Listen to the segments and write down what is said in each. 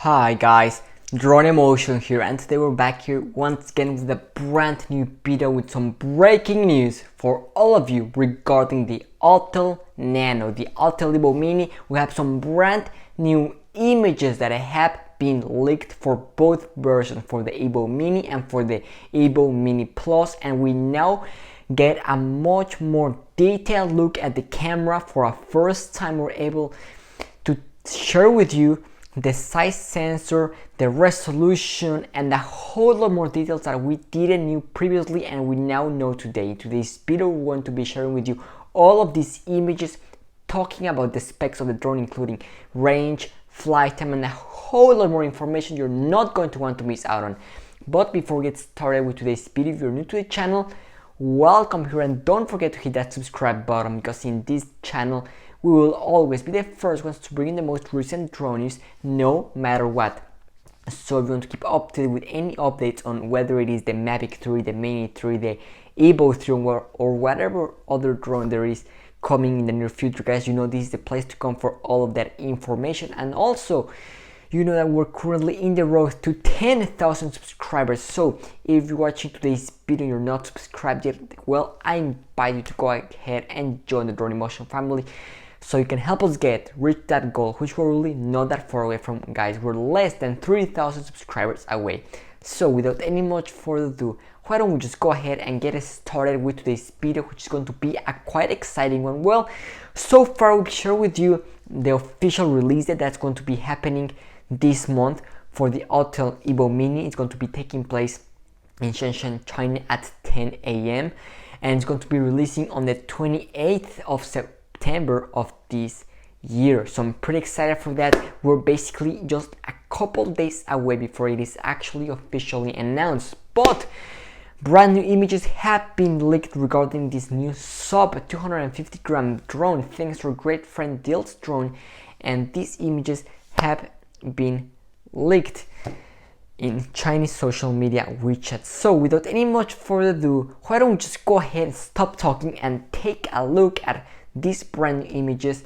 Hi guys, Drone Emotion here, and today we're back here once again with a brand new video with some breaking news for all of you regarding the Autel Nano, the Autel Evo Mini. We have some brand new images that have been leaked for both versions, for the Evo Mini and for the Evo Mini Plus, and we now get a much more detailed look at the camera. For a first time we're able to share with you the size sensor, the resolution, and a whole lot more details that we didn't know previously and we now know today. In today's video we're going to be sharing with you all of these images, talking about the specs of the drone, including range, flight time, and a whole lot more information you're not going to want to miss out on. But before we get started with today's video, if you're new to the channel, welcome here, and don't forget to hit that subscribe button, because in this channel we will always be the first ones to bring in the most recent drone news, no matter what. So if you want to keep up to date with any updates on whether it is the Mavic 3, the Mini 3, the Evo 3, or whatever other drone there is coming in the near future, guys, you know this is the place to come for all of that information. And also, you know that we're currently in the road to 10,000 subscribers. So if you're watching today's video and you're not subscribed yet, well, I invite you to go ahead and join the Drone Emotion family, so you can help us reach that goal, which we're really not that far away from, guys. We're less than 3,000 subscribers away. So without any much further ado, why don't we just go ahead and get started with today's video, which is going to be a quite exciting one. Well, so far we've shared with you the official release date that's going to be happening this month for the Autel Evo Mini. It's going to be taking place in Shenzhen, China at 10 a.m. and it's going to be releasing on the 28th of September of this year. So I'm pretty excited for that. We're basically just a couple days away before it is actually officially announced. But brand new images have been leaked regarding this new sub 250 gram drone, thanks to our great friend Dill's drone, and these images have been leaked in Chinese social media WeChat. So without any much further ado, why don't we just go ahead and stop talking and take a look at these brand new images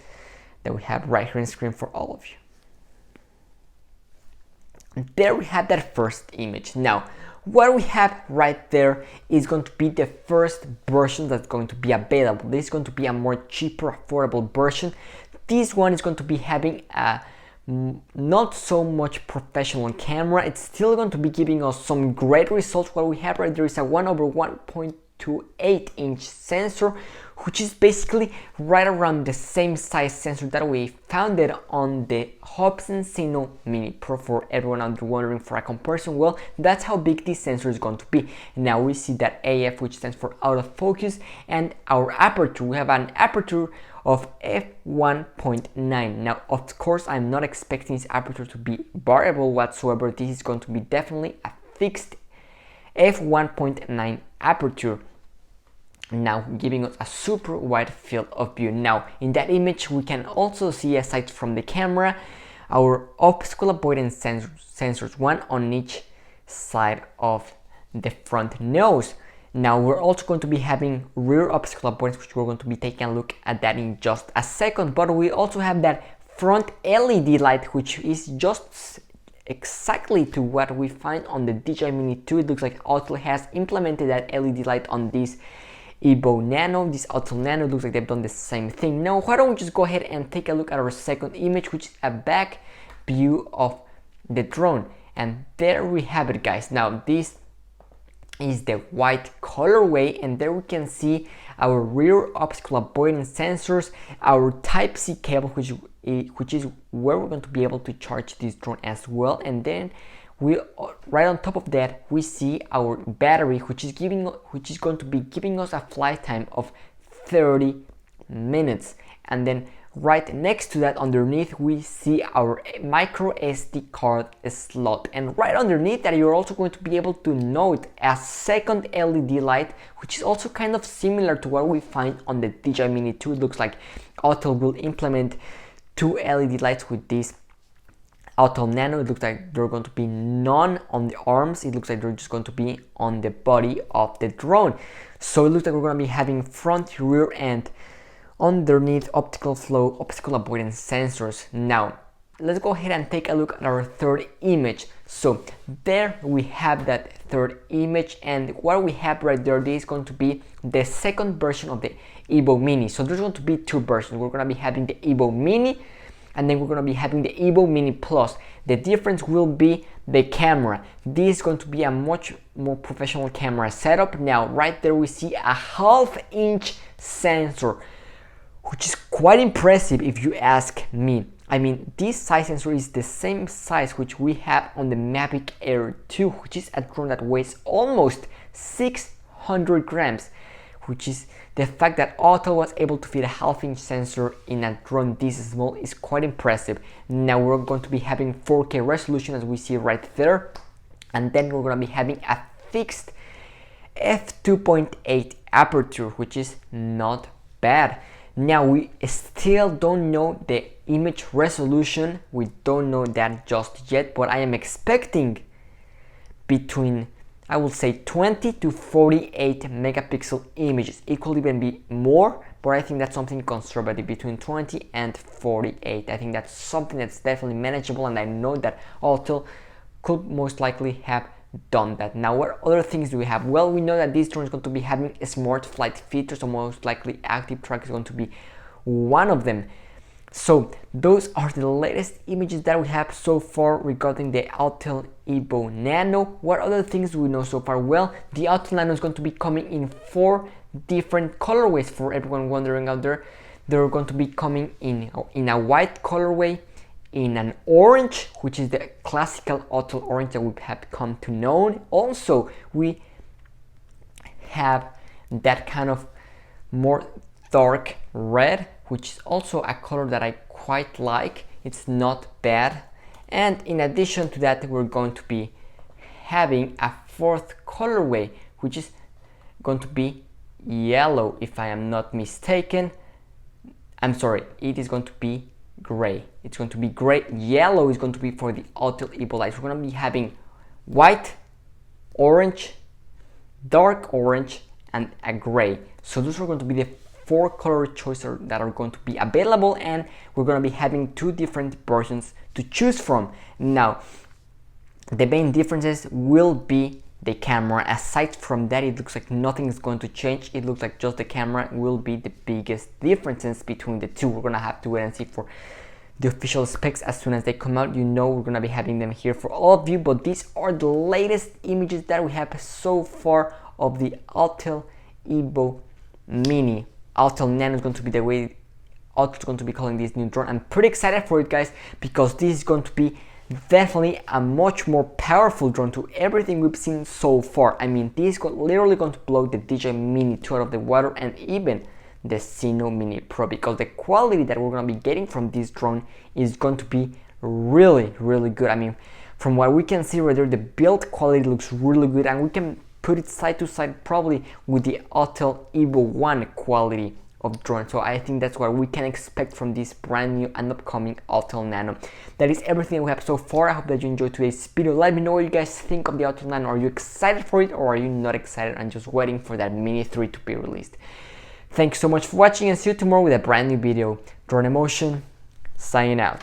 that we have right here on screen for all of you. And there we have that first image. Now what we have right there is going to be the first version that's going to be available. This is going to be a more cheaper, affordable version. This one is going to be having a not so much professional camera. It's still going to be giving us some great results. What we have right there is a 1/1.28 inch sensor, which is basically right around the same size sensor that we found it on the Hobson Sino Mini Pro. For everyone out there wondering for a comparison, well, that's how big this sensor is going to be. Now we see that AF, which stands for out of focus, and our aperture. We have an aperture of f1.9. Now of course I'm not expecting this aperture to be variable whatsoever. This is going to be definitely a fixed f1.9 aperture, now giving us a super wide field of view. Now in that image we can also see, aside from the camera, our optical avoidance sensors, one on each side of the front nose. Now we're also going to be having rear optical avoidance, which we're going to be taking a look at that in just a second. But we also have that front LED light, which is just exactly to what we find on the DJI Mini 2. It looks like Autel has implemented that LED light on this Evo Nano, this Autel Nano. It looks like they've done the same thing. Now why don't we just go ahead and take a look at our second image, which is a back view of the drone. And there we have it, guys. Now this is the white colorway, and there we can see our rear optical avoidance sensors, our Type-C cable, which is where we're going to be able to charge this drone as well. And then we right on top of that we see our battery, which is going to be giving us a flight time of 30 minutes. And then right next to that, underneath, we see our micro SD card slot, and right underneath that you're also going to be able to note a second LED light, which is also kind of similar to what we find on the DJI Mini 2. It looks like Autel will implement two LED lights with this Autel Nano. It looks like there are going to be none on the arms. It looks like they're just going to be on the body of the drone. So it looks like we're going to be having front, rear, and underneath optical flow, optical avoidance sensors. Now let's go ahead and take a look at our third image. So there we have that third image, and what we have right there, this is going to be the second version of the Evo Mini. So there's going to be two versions. We're going to be having the Evo Mini, and then we're going to be having the Evo Mini Plus. The difference will be the camera. This is going to be a much more professional camera setup. Now right there we see a 1/2 inch sensor, which is quite impressive if you ask me. I mean, this size sensor is the same size which we have on the Mavic Air 2, which is a drone that weighs almost 600 grams, which is the fact that Autel was able to fit a 1/2 inch sensor in a drone this small is quite impressive. Now we're going to be having 4K resolution, as we see right there, and then we're going to be having a fixed f2.8 aperture, which is not bad. Now we still don't know the image resolution, we don't know that just yet, but I am expecting between, I will say, 20 to 48 megapixel images. It could even be more, but I think that's something conservative, between 20 and 48. I think that's something that's definitely manageable, and I know that Autel could most likely have done that. Now, what other things do we have? Well, we know that this drone is going to be having a smart flight feature, so most likely active track is going to be one of them. So those are the latest images that we have so far regarding the Autel Evo Nano. What other things do we know so far? Well, the Autel Nano is going to be coming in 4 different colorways. For everyone wondering out there, they're going to be coming in a white colorway, in an orange, which is the classical Autel orange that we have come to know. Also, we have that kind of more dark red, which is also a color that I quite like. It's not bad. And in addition to that, we're going to be having a 4th colorway, which is going to be yellow, if I am not mistaken. I'm sorry, it is going to be gray. It's going to be gray. Yellow is going to be for the Autel Evo Light. We're going to be having white, orange, dark orange, and a gray. So those are going to be the 4 color choices that are going to be available, and we're going to be having 2 different versions to choose from. Now, the main differences will be the camera. Aside from that, it looks like nothing is going to change. It looks like just the camera will be the biggest differences between the two. We're going to have to wait and see for the official specs as soon as they come out. You know, we're going to be having them here for all of you, but these are the latest images that we have so far of the Autel Evo Mini. Autel Nano is going to be the way Autel is going to be calling this new drone. I'm pretty excited for it, guys, because this is going to be definitely a much more powerful drone to everything we've seen so far. I mean, this is literally going to blow the DJI Mini 2 out of the water, and even the Sino Mini Pro, because the quality that we're going to be getting from this drone is going to be really, really good. I mean, from what we can see right there, the build quality looks really good, and we can put it side to side probably with the Autel Evo 1 quality of drone. So I think that's what we can expect from this brand new and upcoming Autel Nano. That is everything we have so far. I hope that you enjoyed today's video. Let me know what you guys think of the Autel Nano. Are you excited for it, or are you not excited and just waiting for that Mini 3 to be released? Thanks so much for watching, and see you tomorrow with a brand new video. Drone Emotion, signing out.